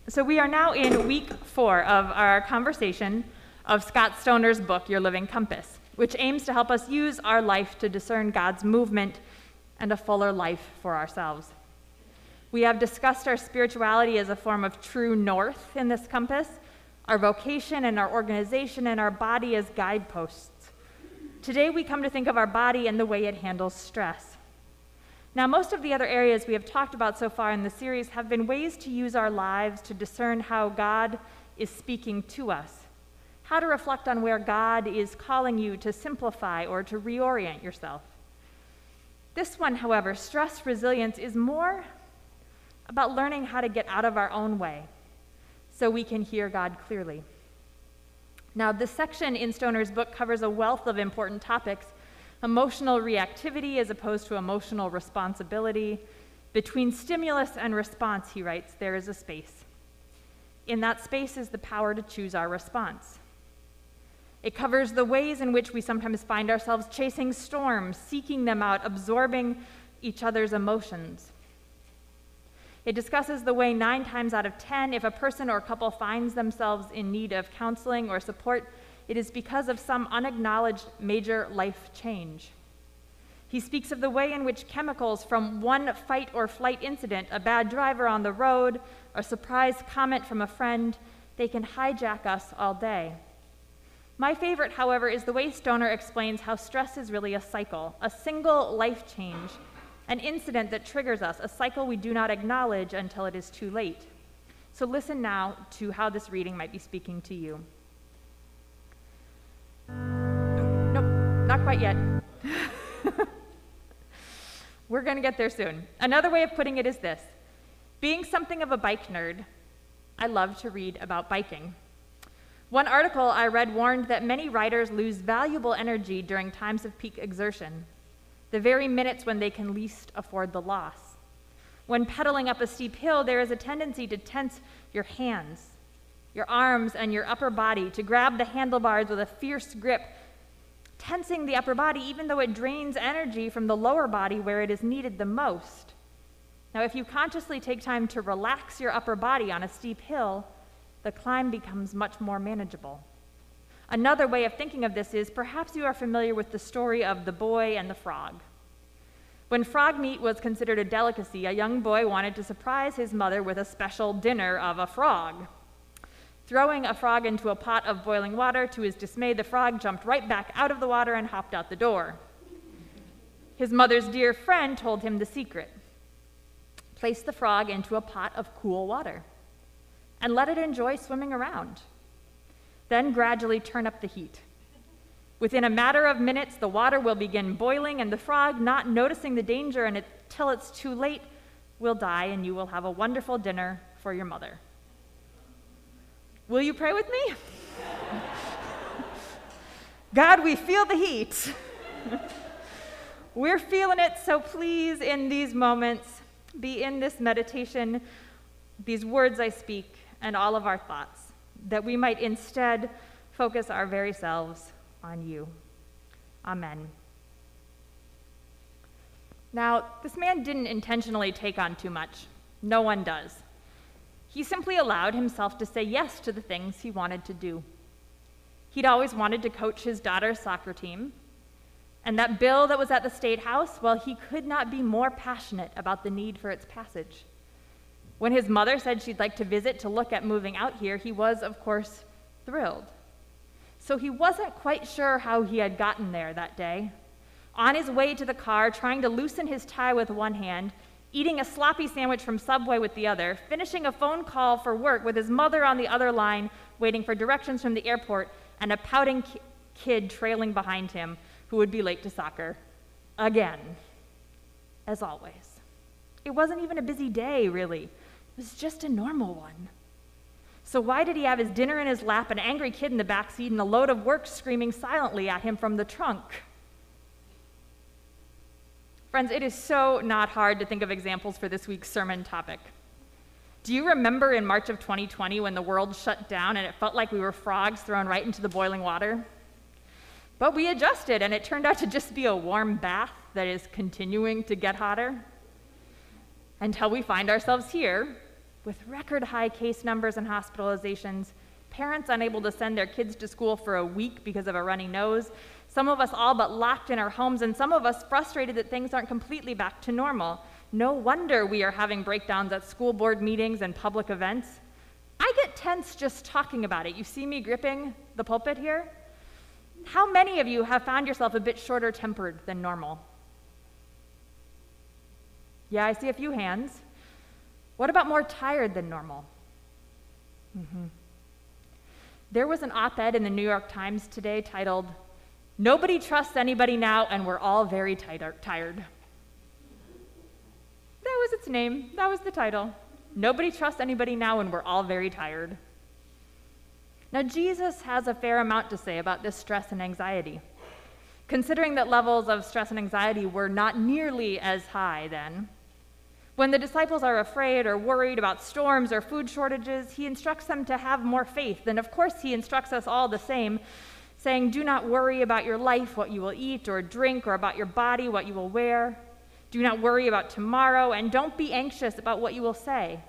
So we are now in week 4 of our conversation of Scott Stoner's book, Your Living Compass, which aims to help us use our life to discern God's movement and a fuller life for ourselves. We have discussed our spirituality as a form of true north in this compass, our vocation and our organization and our body as guideposts. Today we come to think of our body and the way it handles stress. Now, most of the other areas we have talked about so far in the series have been ways to use our lives to discern how God is speaking to us, how to reflect on where God is calling you to simplify or to reorient yourself. This one, however, stress resilience, is more about learning how to get out of our own way so we can hear God clearly. Now, this section in Stoner's book covers a wealth of important topics: emotional reactivity as opposed to emotional responsibility. Between stimulus and response, he writes, there is a space. In that space is the power to choose our response. It covers the ways in which we sometimes find ourselves chasing storms, seeking them out, absorbing each other's emotions. It discusses the way 9 times out of 10, if a person or couple finds themselves in need of counseling or support, it is because of some unacknowledged major life change. He speaks of the way in which chemicals from one fight or flight incident, a bad driver on the road, a surprise comment from a friend, they can hijack us all day. My favorite, however, is the way Stoner explains how stress is really a cycle, a single life change, an incident that triggers us, a cycle we do not acknowledge until it is too late. So listen now to how this reading might be speaking to you. Nope, not quite yet. We're going to get there soon. Another way of putting it is this: being something of a bike nerd, I love to read about biking. One article I read warned that many riders lose valuable energy during times of peak exertion, the very minutes when they can least afford the loss. When pedaling up a steep hill, there is a tendency to tense your hands, your arms, and your upper body, to grab the handlebars with a fierce grip, tensing the upper body even though it drains energy from the lower body where it is needed the most. Now, if you consciously take time to relax your upper body on a steep hill, the climb becomes much more manageable. Another way of thinking of this is, perhaps you are familiar with the story of the boy and the frog. When frog meat was considered a delicacy, a young boy wanted to surprise his mother with a special dinner of a frog. Throwing a frog into a pot of boiling water, to his dismay, the frog jumped right back out of the water and hopped out the door. His mother's dear friend told him the secret. Place the frog into a pot of cool water and let it enjoy swimming around. Then gradually turn up the heat. Within a matter of minutes, the water will begin boiling, and the frog, not noticing the danger until it's too late, will die, and you will have a wonderful dinner for your mother. Will you pray with me? God, we feel the heat. We're feeling it, so please, in these moments, be in this meditation, these words I speak, and all of our thoughts, that we might instead focus our very selves on you. Amen. Now, this man didn't intentionally take on too much. No one does. He simply allowed himself to say yes to the things he wanted to do. He'd always wanted to coach his daughter's soccer team, and that bill that was at the State House, well, he could not be more passionate about the need for its passage. When his mother said she'd like to visit to look at moving out here, he was, of course, thrilled. So he wasn't quite sure how he had gotten there that day. On his way to the car, trying to loosen his tie with one hand, eating a sloppy sandwich from Subway with the other, finishing a phone call for work with his mother on the other line, waiting for directions from the airport, and a pouting kid trailing behind him who would be late to soccer. Again, as always. It wasn't even a busy day, really. It was just a normal one. So why did he have his dinner in his lap, an angry kid in the back seat, and a load of work screaming silently at him from the trunk? Friends, it is so not hard to think of examples for this week's sermon topic. Do you remember in March of 2020 when the world shut down and it felt like we were frogs thrown right into the boiling water? But we adjusted, and it turned out to just be a warm bath that is continuing to get hotter until we find ourselves here with record high case numbers and hospitalizations, parents unable to send their kids to school for a week because of a runny nose, some of us all but locked in our homes, and some of us frustrated that things aren't completely back to normal. No wonder we are having breakdowns at school board meetings and public events. I get tense just talking about it. You see me gripping the pulpit here? How many of you have found yourself a bit shorter tempered than normal? Yeah, I see a few hands. What about more tired than normal? There was an op-ed in the New York Times today titled, "Nobody trusts anybody now, and we're all very tired." That was its name. That was the title. Nobody trusts anybody now, and we're all very tired. Now, Jesus has a fair amount to say about this stress and anxiety, considering that levels of stress and anxiety were not nearly as high then. When the disciples are afraid or worried about storms or food shortages, he instructs them to have more faith. And of course, he instructs us all the same, saying, "Do not worry about your life, what you will eat or drink, or about your body, what you will wear. Do not worry about tomorrow, and don't be anxious about what you will say."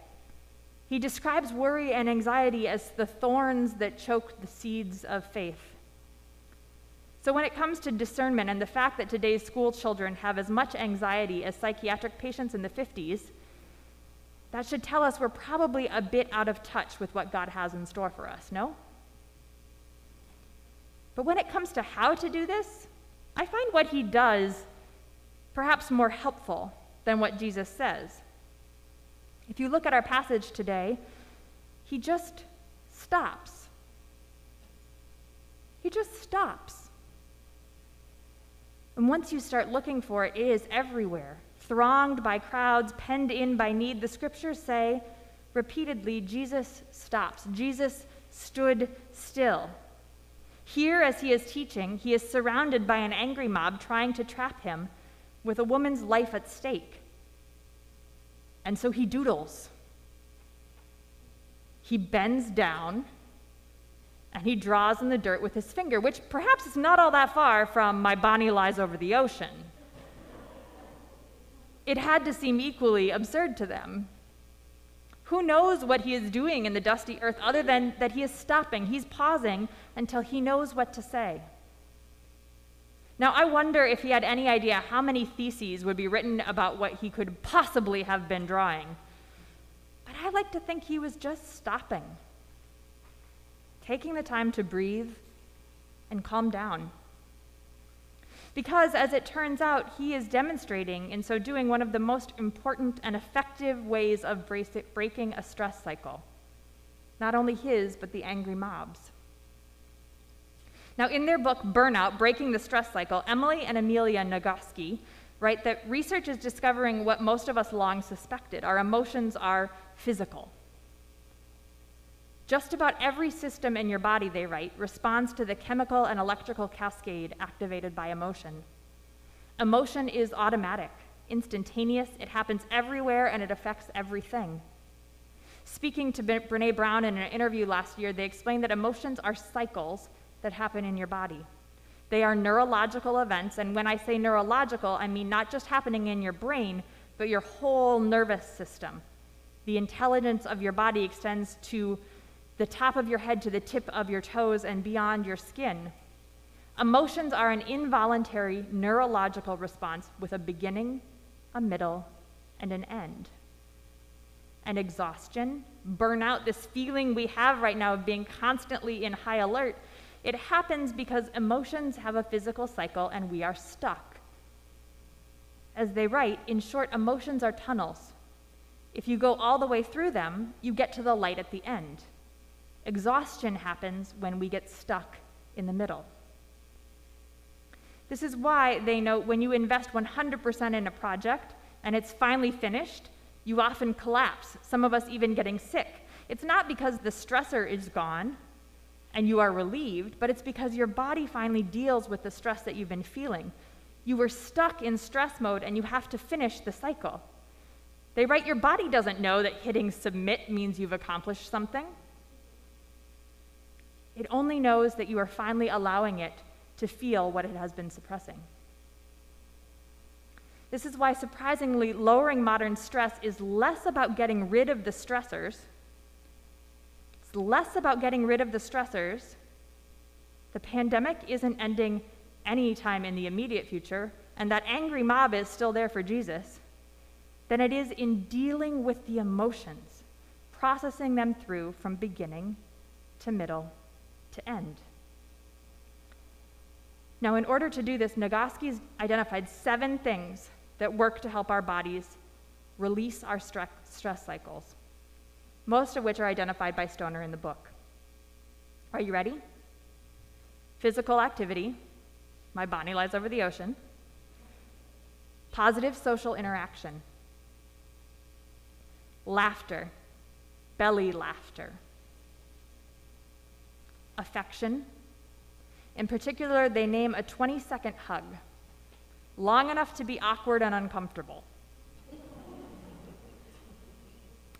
He describes worry and anxiety as the thorns that choke the seeds of faith. So when it comes to discernment and the fact that today's school children have as much anxiety as psychiatric patients in the 50s, that should tell us we're probably a bit out of touch with what God has in store for us, no? But when it comes to how to do this, I find what he does perhaps more helpful than what Jesus says. If you look at our passage today, he just stops. He just stops. And once you start looking for it, it is everywhere, thronged by crowds, penned in by need. The scriptures say repeatedly, Jesus stops. Jesus stood still. Here, as he is teaching, he is surrounded by an angry mob trying to trap him with a woman's life at stake. And so he doodles. He bends down and he draws in the dirt with his finger, which perhaps is not all that far from "My Bonnie lies over the ocean." It had to seem equally absurd to them. Who knows what he is doing in the dusty earth other than that he is stopping, he's pausing until he knows what to say. Now, I wonder if he had any idea how many theses would be written about what he could possibly have been drawing. But I like to think he was just stopping, taking the time to breathe and calm down. Because, as it turns out, he is demonstrating in so doing one of the most important and effective ways of breaking a stress cycle. Not only his, but the angry mob's. Now, in their book, Burnout, Breaking the Stress Cycle, Emily and Amelia Nagoski write that research is discovering what most of us long suspected. Our emotions are physical. Just about every system in your body, they write, responds to the chemical and electrical cascade activated by emotion. Emotion is automatic, instantaneous, it happens everywhere, and it affects everything. Speaking to Brene Brown in an interview last year, they explained that emotions are cycles that happen in your body. They are neurological events, and when I say neurological, I mean not just happening in your brain, but your whole nervous system. The intelligence of your body extends to the top of your head to the tip of your toes and beyond your skin. Emotions are an involuntary neurological response with a beginning, a middle, and an end. And exhaustion, burnout, this feeling we have right now of being constantly in high alert, it happens because emotions have a physical cycle and we are stuck. As they write, in short, emotions are tunnels. If you go all the way through them, you get to the light at the end. Exhaustion happens when we get stuck in the middle. This is why they note when you invest 100% in a project and it's finally finished, you often collapse, some of us even getting sick. It's not because the stressor is gone and you are relieved, but it's because your body finally deals with the stress that you've been feeling. You were stuck in stress mode and you have to finish the cycle. They write your body doesn't know that hitting submit means you've accomplished something. It only knows that you are finally allowing it to feel what it has been suppressing. This is why, surprisingly, lowering modern stress is less about getting rid of the stressors. It's less about getting rid of the stressors. The pandemic isn't ending anytime in the immediate future, and that angry mob is still there for Jesus, than it is in dealing with the emotions, processing them through from beginning to middle to end. Now, in order to do this, Nagoski's identified 7 things that work to help our bodies release our stress cycles, most of which are identified by Stoner in the book. Are you ready? Physical activity, my body lies over the ocean. Positive social interaction. Laughter, belly laughter. Affection. In particular, they name a 20-second hug, long enough to be awkward and uncomfortable.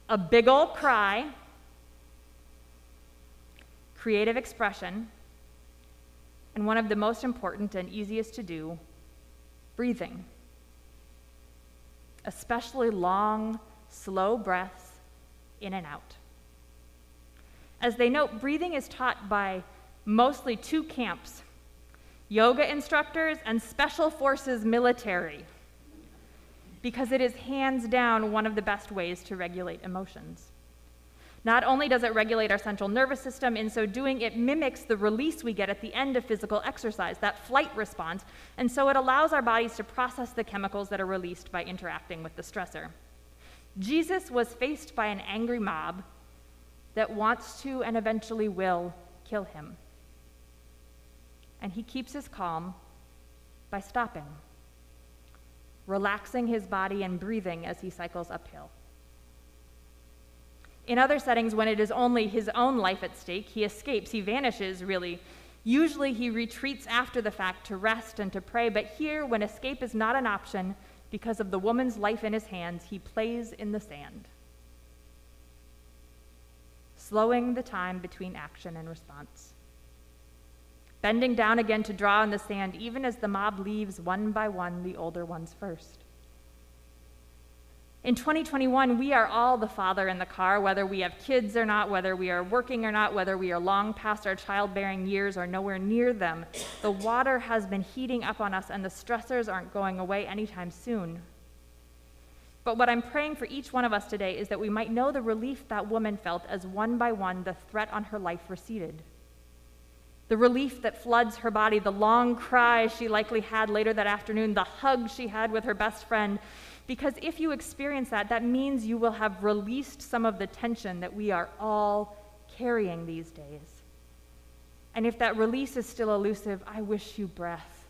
A big ol' cry. Creative expression. And one of the most important and easiest to do, breathing. Especially long, slow breaths in and out. As they note, breathing is taught by mostly 2 camps, yoga instructors and special forces military, because it is hands down one of the best ways to regulate emotions. Not only does it regulate our central nervous system, in so doing, it mimics the release we get at the end of physical exercise, that flight response, and so it allows our bodies to process the chemicals that are released by interacting with the stressor. Jesus was faced by an angry mob that wants to and eventually will kill him. And he keeps his calm by stopping, relaxing his body and breathing as he cycles uphill. In other settings, when it is only his own life at stake, he escapes, he vanishes, really. Usually he retreats after the fact to rest and to pray, but here, when escape is not an option because of the woman's life in his hands, he plays in the sand, slowing the time between action and response, bending down again to draw in the sand, even as the mob leaves one by one, the older ones first. In 2021, we are all the father in the car, whether we have kids or not, whether we are working or not, whether we are long past our childbearing years or nowhere near them. The water has been heating up on us, and the stressors aren't going away anytime soon. But what I'm praying for each one of us today is that we might know the relief that woman felt as one by one the threat on her life receded. The relief that floods her body, the long cry she likely had later that afternoon, the hug she had with her best friend. Because if you experience that, that means you will have released some of the tension that we are all carrying these days. And if that release is still elusive, I wish you breath,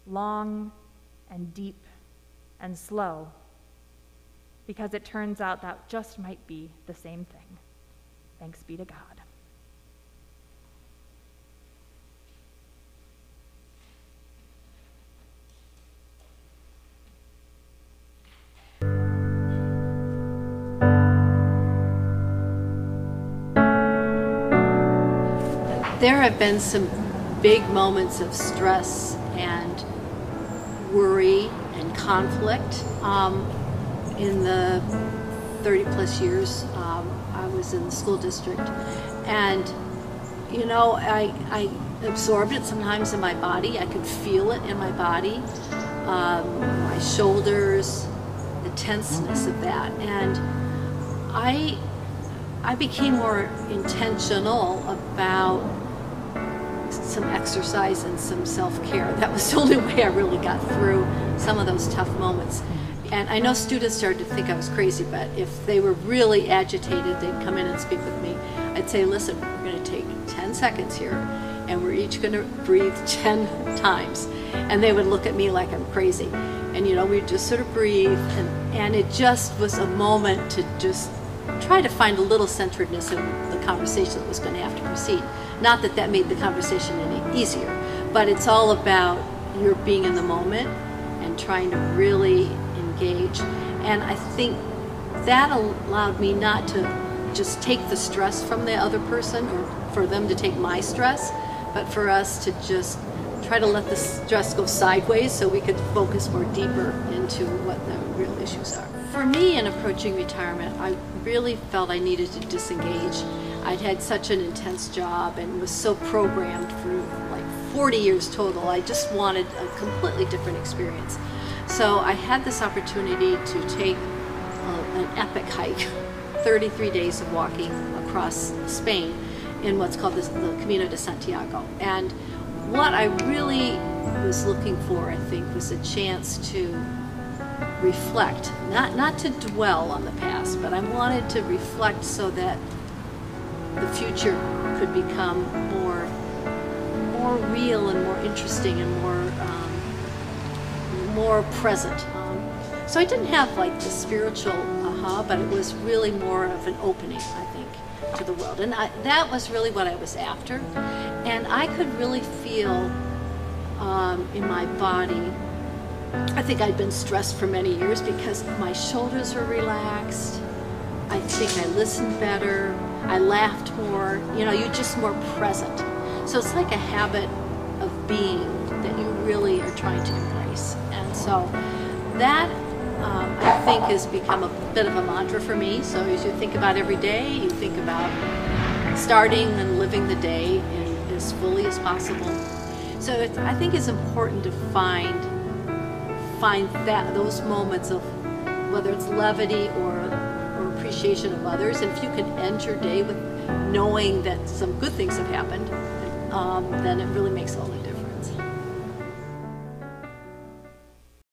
long and deep and slow, because it turns out that just might be the same thing. Thanks be to God. There have been some big moments of stress and worry and conflict in the 30 plus years I was in the school district. And, you know, I absorbed it sometimes in my body. I could feel it in my body, my shoulders, the tenseness of that. And I became more intentional about some exercise and some self-care. That was the only way I really got through some of those tough moments. And I know students started to think I was crazy, but if they were really agitated, they'd come in and speak with me. I'd say, listen, we're going to take 10 seconds here, and we're each going to breathe 10 times. And they would look at me like I'm crazy. And, you know, we'd just sort of breathe, and it just was a moment to just try to find a little centeredness in the conversation that was going to have to proceed. Not that that made the conversation any easier, but it's all about your being in the moment and trying to really engage. And I think that allowed me not to just take the stress from the other person or for them to take my stress, but for us to just try to let the stress go sideways so we could focus more deeper into what the real issues are. For me, in approaching retirement, I really felt I needed to disengage. I'd had such an intense job and was so programmed for like 40 years total. I just wanted a completely different experience. So I had this opportunity to take an epic hike, 33 days of walking across Spain in what's called the Camino de Santiago. And what I really was looking for, I think, was a chance to reflect, not to dwell on the past, but I wanted to reflect so that the future could become more real and more interesting and more present. So I didn't have like the spiritual aha, but it was really more of an opening, I think, to the world. And that was really what I was after. And I could really feel in my body, I think I'd been stressed for many years because my shoulders were relaxed. I think I listened better. I laughed more. You know, you're just more present. So it's like a habit of being that you really are trying to embrace. And so that, I think, has become a bit of a mantra for me. So as you think about every day, you think about starting and living the day as fully as possible. So I think it's important to find those moments of whether it's levity or appreciation of others. And if you can end your day with knowing that some good things have happened, then it really makes all the difference.